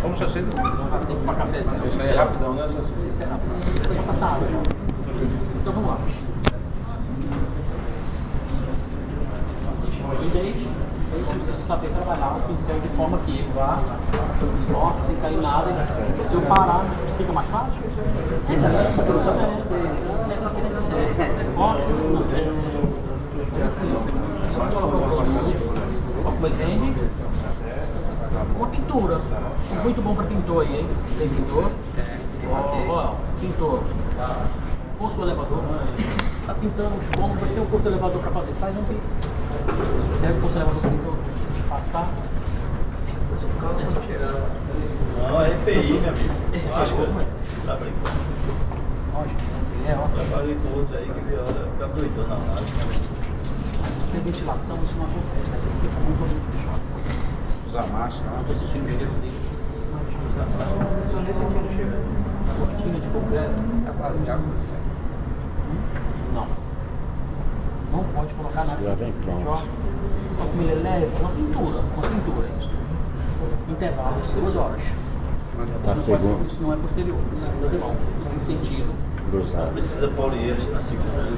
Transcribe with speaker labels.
Speaker 1: Como se você
Speaker 2: Tem que ir pra cafezinho.
Speaker 1: Isso aí é rapidão, né?
Speaker 2: Isso é rápido. É só passar água. Então vamos lá. E daí, preciso saber trabalhar o pincel de forma que ele vá, ó, sem cair nada. Se eu parar, fica mais fácil? Ó, assim, ó. Só colocar o produto, ó, como ele vende. Uma pintura. Muito bom para pintor aí, hein? Tem pintor? Ó, pintor. Poço elevador. Tá pintando os bombos, vai ter um poço elevador para fazer. Faz um pinto. Serve o poço elevador para pintor? Passar.
Speaker 1: Não, é EPI, meu amigo. Acho que tá brincando.
Speaker 2: Lógico. Ó.
Speaker 1: Trabalhei com outros aí que vieram ficar doidão na hora.
Speaker 2: Tem ventilação, isso não acontece. Essa aqui fica muito fechado.
Speaker 1: Usar máscara.
Speaker 2: Não tô sentindo o cheiro dele. Só nem sentindo o cheiro. Cortina de concreto.
Speaker 1: É quase de água.
Speaker 2: Não. Não pode colocar nada.
Speaker 3: Já vem pronto.
Speaker 2: Ó, só como ele é leve, uma pintura é isso. Intervalos de 2 horas.
Speaker 3: Tá
Speaker 2: Isso não pode ser-
Speaker 3: segundo.
Speaker 2: isso não é posterior, segunda de mão. Isso em sentido.
Speaker 3: Cruzado.
Speaker 1: Precisa polieiros na segunda.